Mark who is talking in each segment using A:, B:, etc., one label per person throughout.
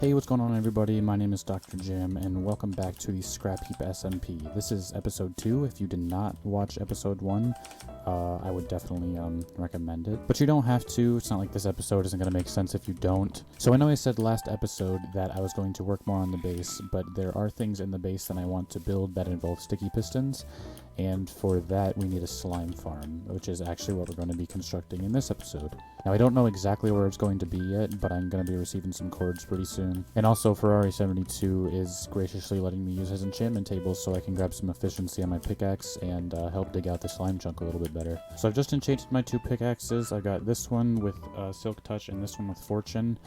A: Hey, what's going on everybody? My name is Dr. Jim and welcome back to the ScrapHeap SMP. This is episode 2. If you did not watch episode 1, I would definitely recommend it. But you don't have to. It's not like this episode isn't going to make sense if you don't. So I know I said last episode that I was going to work more on the base, but there are things in the base that I want to build that involve sticky pistons. And for that, we need a slime farm, which is actually what we're going to be constructing in this episode. Now, I don't know exactly where it's going to be yet, but I'm going to be receiving some cords pretty soon. And also, Ferrari72 is graciously letting me use his enchantment tables so I can grab some efficiency on my pickaxe and help dig out the slime chunk a little bit better. So I've just enchanted my 2 pickaxes. I got this one with Silk Touch and this one with Fortune.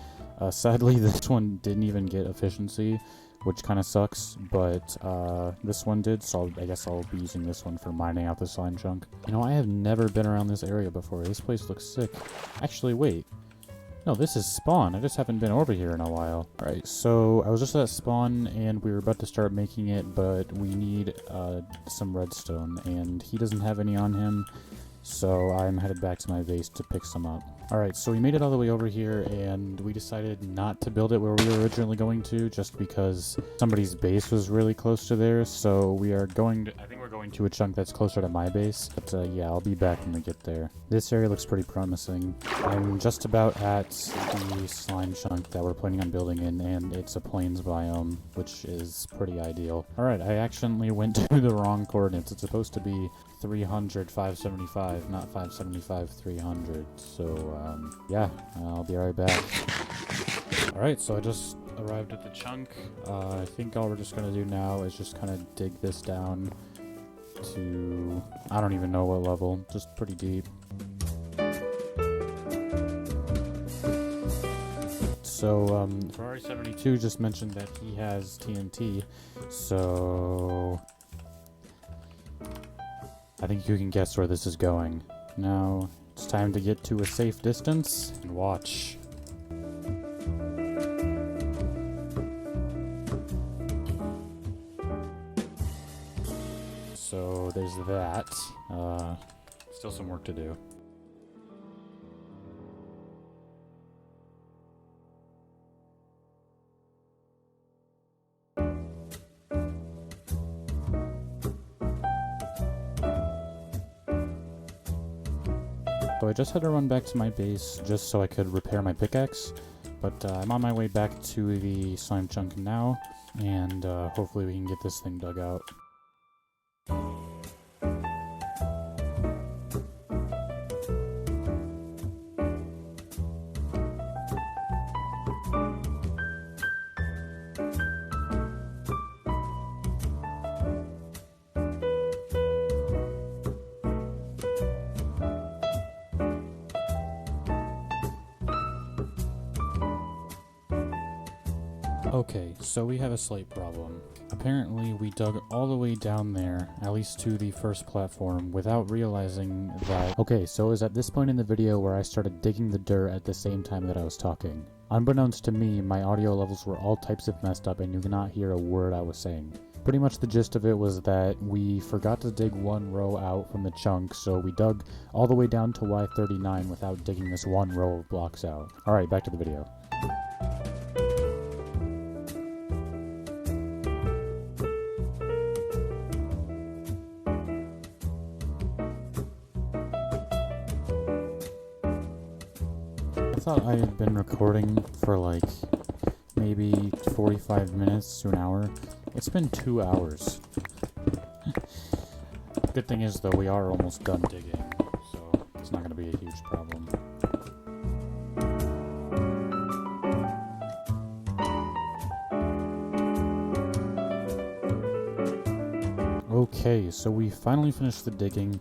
A: Sadly, this one didn't even get efficiency, which kind of sucks, but this one did, so I guess I'll be using this one for mining out the slime chunk. You know, I have never been around this area before. This place looks sick. Actually, wait. No, this is spawn. I just haven't been over here in a while. Alright, so I was just at spawn, and we were about to start making it, but we need some redstone, and he doesn't have any on him, so I'm headed back to my base to pick some up. Alright, so we made it all the way over here, and we decided not to build it where we were originally going to, just because somebody's base was really close to theirs, so we are going to, I think we're going to a chunk that's closer to my base, but yeah, I'll be back when we get there. This area looks pretty promising. I'm just about at the slime chunk that we're planning on building in, and it's a plains biome, which is pretty ideal. Alright, I accidentally went to the wrong coordinates. It's supposed to be 300, 575, not 575, 300, so yeah, I'll be right back. Alright, so I just arrived at the chunk. I think all we're just going to do now is just kind of dig this down to, I don't even know what level, just pretty deep. So, Ferrari72 just mentioned that he has TNT, so I think you can guess where this is going. Now, it's time to get to a safe distance and watch. So there's that. Still some work to do. So I just had to run back to my base just so I could repair my pickaxe, but I'm on my way back to the slime chunk now, and hopefully we can get this thing dug out. Okay, so we have a slight problem. Apparently we dug all the way down there, at least to the first platform, without realizing that... Okay, so it was at this point in the video where I started digging the dirt at the same time that I was talking. Unbeknownst to me, my audio levels were all types of messed up and you could not hear a word I was saying. Pretty much the gist of it was that we forgot to dig one row out from the chunk, so we dug all the way down to Y39 without digging this one row of blocks out. Alright, back to the video. I thought I had been recording for like maybe 45 minutes to an hour. It's been 2 hours. Good thing is though, we are almost done digging, so it's not going to be a huge problem. Okay, so we finally finished the digging.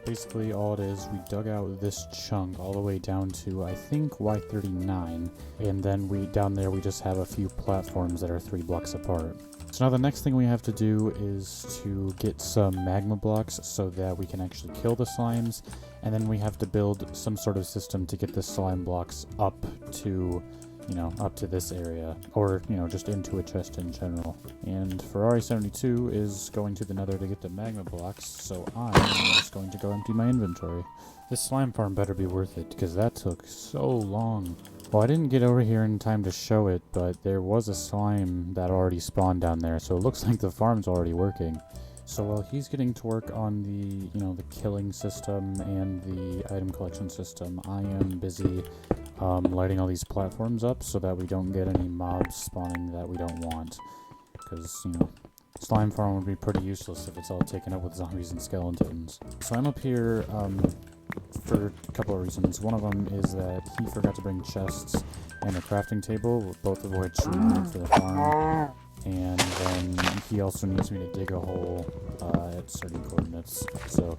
A: Basically all it is, we dug out this chunk all the way down to, I think, Y39, and then down there we just have a few platforms that are 3 blocks apart. So now the next thing we have to do is to get some magma blocks so that we can actually kill the slimes, and then we have to build some sort of system to get the slime blocks up to, you know, up to this area, or, you know, just into a chest in general. And Ferrari72 is going to the nether to get the magma blocks, so I'm just going to go empty my inventory. This slime farm better be worth it, because that took so long. Well, I didn't get over here in time to show it, but there was a slime that already spawned down there, so it looks like the farm's already working. So while he's getting to work on the, the killing system and the item collection system, I am busy lighting all these platforms up so that we don't get any mobs spawning that we don't want. Because, slime farm would be pretty useless if it's all taken up with zombies and skeletons. So I'm up here for a couple of reasons. One of them is that he forgot to bring chests and a crafting table, both of which we need for the farm. And then he also needs me to dig a hole at certain coordinates. So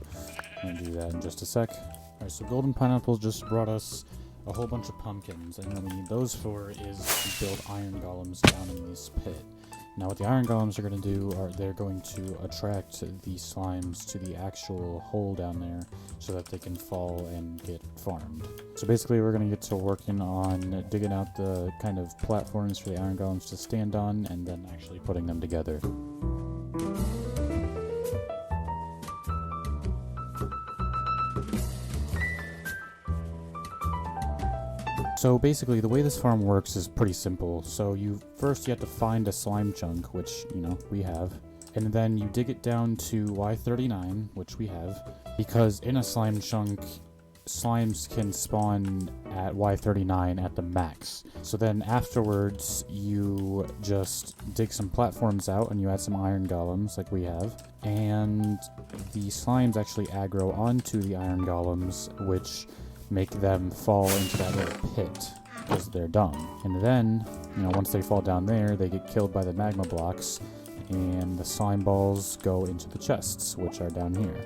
A: I'm going to do that in just a sec. Alright, so Golden Pineapple just brought us a whole bunch of pumpkins, and what we need those for is to build iron golems down in this pit. Now what the iron golems are going to do are they're going to attract the slimes to the actual hole down there so that they can fall and get farmed. So basically we're going to get to working on digging out the kind of platforms for the iron golems to stand on and then actually putting them together. So basically the way this farm works is pretty simple. So first you have to find a slime chunk, which, we have. And then you dig it down to Y39, which we have. Because in a slime chunk, slimes can spawn at Y39 at the max. So then afterwards you just dig some platforms out and you add some iron golems like we have. And the slimes actually aggro onto the iron golems, which make them fall into that little pit because they're dumb. And then, once they fall down there, they get killed by the magma blocks, and the slime balls go into the chests, which are down here.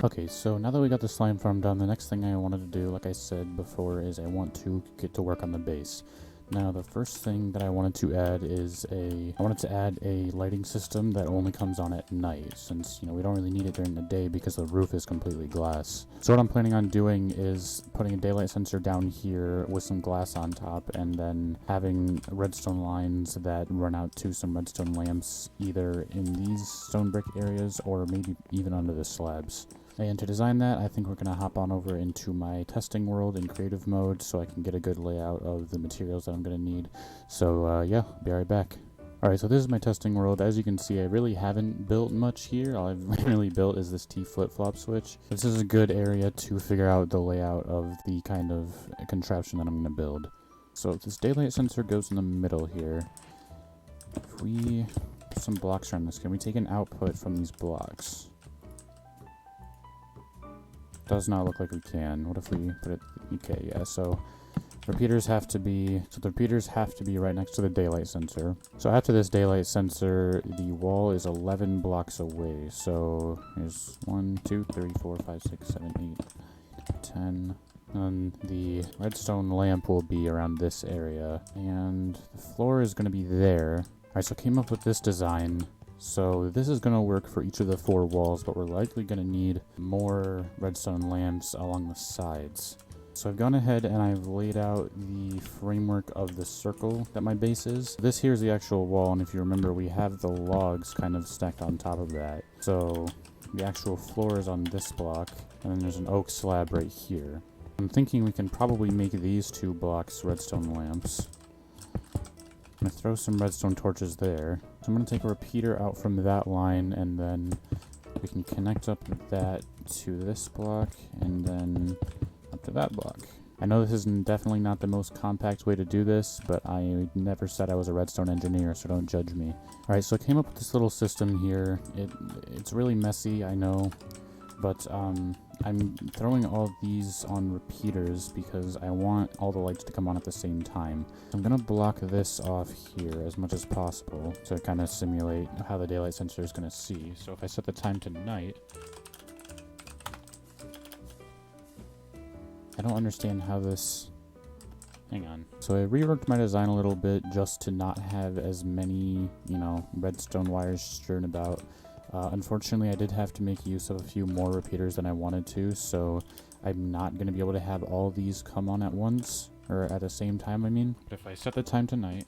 A: Okay, so now that we got the slime farm done, the next thing I wanted to do, like I said before, is I want to get to work on the base. Now, the first thing that I wanted to add is I wanted to add a lighting system that only comes on at night, since, we don't really need it during the day because the roof is completely glass. So what I'm planning on doing is putting a daylight sensor down here with some glass on top, and then having redstone lines that run out to some redstone lamps, either in these stone brick areas or maybe even under the slabs. And to design that, I think we're going to hop on over into my testing world in creative mode so I can get a good layout of the materials that I'm going to need. So yeah, be right back. Alright, so this is my testing world. As you can see, I really haven't built much here. All I've really built is this T flip-flop switch. This is a good area to figure out the layout of the kind of contraption that I'm going to build. So if this daylight sensor goes in the middle here, if we put some blocks around this, can we take an output from these blocks? Does not look like we can. What if we put it? Okay, yeah, so the repeaters have to be right next to the daylight sensor. So after this daylight sensor, the wall is 11 blocks away. So here's 1, 2, 3, 4, 5, 6, 7, 8, 10. And the redstone lamp will be around this area. And the floor is going to be there. Alright, so I came up with this design. So this is going to work for each of the 4 walls, but we're likely going to need more redstone lamps along the sides. So I've gone ahead and I've laid out the framework of the circle that my base is. This here is the actual wall, and if you remember, we have the logs kind of stacked on top of that. So the actual floor is on this block, and then there's an oak slab right here. I'm thinking we can probably make these 2 blocks redstone lamps. I'm going to throw some redstone torches there. So I'm going to take a repeater out from that line, and then we can connect up that to this block, and then up to that block. I know this is definitely not the most compact way to do this, but I never said I was a redstone engineer, so don't judge me. Alright, so I came up with this little system here. It's really messy, I know, but I'm throwing all of these on repeaters because I want all the lights to come on at the same time. I'm going to block this off here as much as possible to kind of simulate how the daylight sensor is going to see. So if I set the time to night, I don't understand how this... Hang on. So I reworked my design a little bit just to not have as many, redstone wires strewn about. Unfortunately, I did have to make use of a few more repeaters than I wanted to, so I'm not going to be able to have all these come on at once, or at the same time, I mean. But if I set the time to night,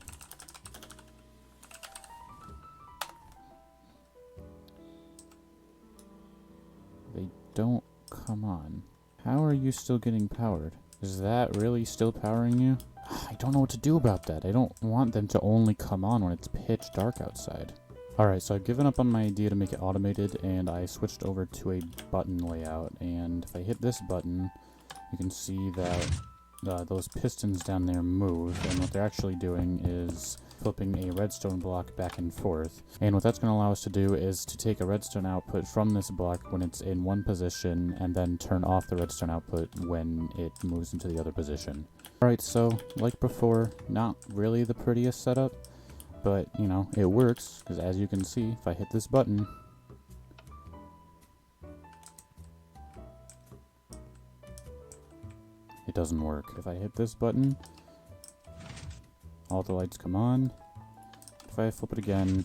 A: they don't come on. How are you still getting powered? Is that really still powering you? I don't know what to do about that. I don't want them to only come on when it's pitch dark outside. Alright, so I've given up on my idea to make it automated, and I switched over to a button layout. And if I hit this button, you can see that those pistons down there move, and what they're actually doing is flipping a redstone block back and forth. And what that's going to allow us to do is to take a redstone output from this block when it's in one position, and then turn off the redstone output when it moves into the other position. Alright, so like before, not really the prettiest setup, but you know, it works, because as you can see, if I hit this button, it doesn't work. If I hit this button, all the lights come on. If I flip it again,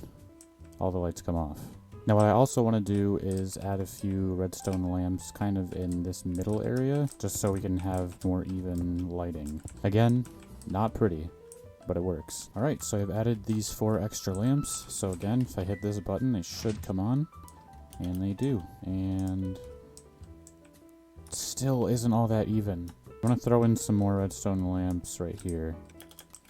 A: all the lights come off. Now what I also want to do is add a few redstone lamps kind of in this middle area, just so we can have more even lighting. Again, not pretty, but it works. Alright, so I've added these 4 extra lamps. So again, if I hit this button, they should come on. And they do. And it still isn't all that even. I'm going to throw in some more redstone lamps right here.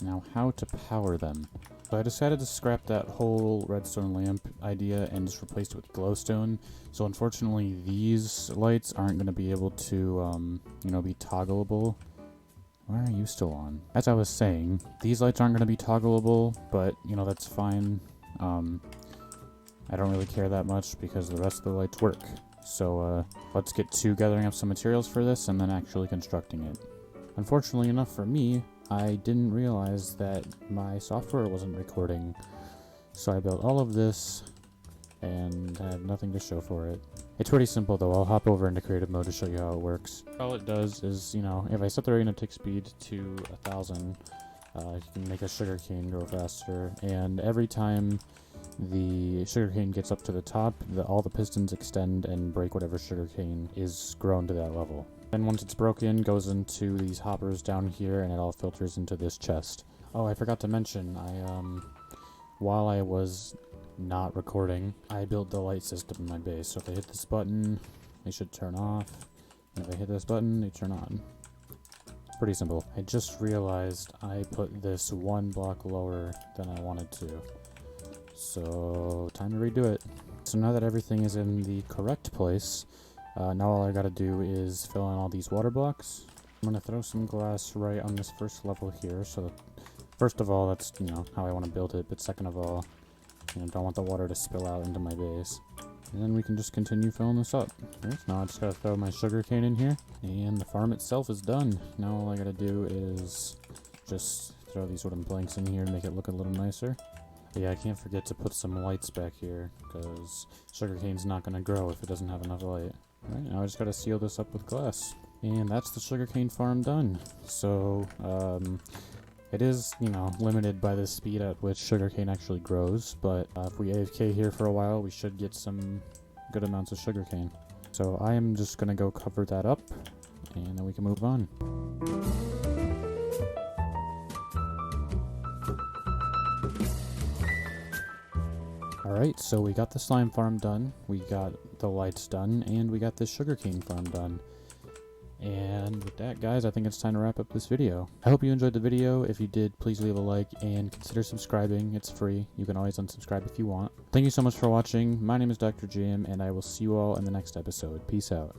A: Now, how to power them? So I decided to scrap that whole redstone lamp idea and just replace it with glowstone. So unfortunately, these lights aren't going to be able to, you know, be toggleable. Why are you still on? As I was saying, these lights aren't going to be toggleable, but, you know, that's fine. I don't really care that much because the rest of the lights work. So let's get to gathering up some materials for this and then actually constructing it. Unfortunately enough for me, I didn't realize that my software wasn't recording. So I built all of this and I have nothing to show for it. It's pretty simple though. I'll hop over into creative mode to show you how it works. All it does is, you know, if I set the rate of tick speed to 1,000, you can make a sugarcane grow faster, and every time the sugarcane gets up to the top, all the pistons extend and break whatever sugarcane is grown to that level. And once it's broken, goes into these hoppers down here, and it all filters into this chest. Oh, I forgot to mention, while I was not recording, I built the light system in my base. So if I hit this button, they should turn off. And if I hit this button, they turn on. Pretty simple. I just realized I put this 1 block lower than I wanted to. So time to redo it. So now that everything is in the correct place, now all I gotta do is fill in all these water blocks. I'm gonna throw some glass right on this first level here. So first of all, that's, you know, how I want to build it. But second of all, you know, don't want the water to spill out into my base. And then we can just continue filling this up. Okay, so now I just gotta throw my sugarcane in here, and the farm itself is done. Now all I gotta do is just throw these wooden planks in here to make it look a little nicer. But yeah, I can't forget to put some lights back here, because sugarcane's not gonna grow if it doesn't have enough light. Alright, now I just gotta seal this up with glass. And that's the sugarcane farm done. So, it is, you know, limited by the speed at which sugarcane actually grows, but if we AFK here for a while, we should get some good amounts of sugarcane. So I am just gonna go cover that up, and then we can move on. Alright, so we got the slime farm done, we got the lights done, and we got the sugarcane farm done. And with that, guys, I think it's time to wrap up this video. I hope you enjoyed the video. If you did, please leave a like and consider subscribing. It's free. You can always unsubscribe if you want. Thank you so much for watching. My name is Dr. JM, and I will see you all in the next episode. Peace out.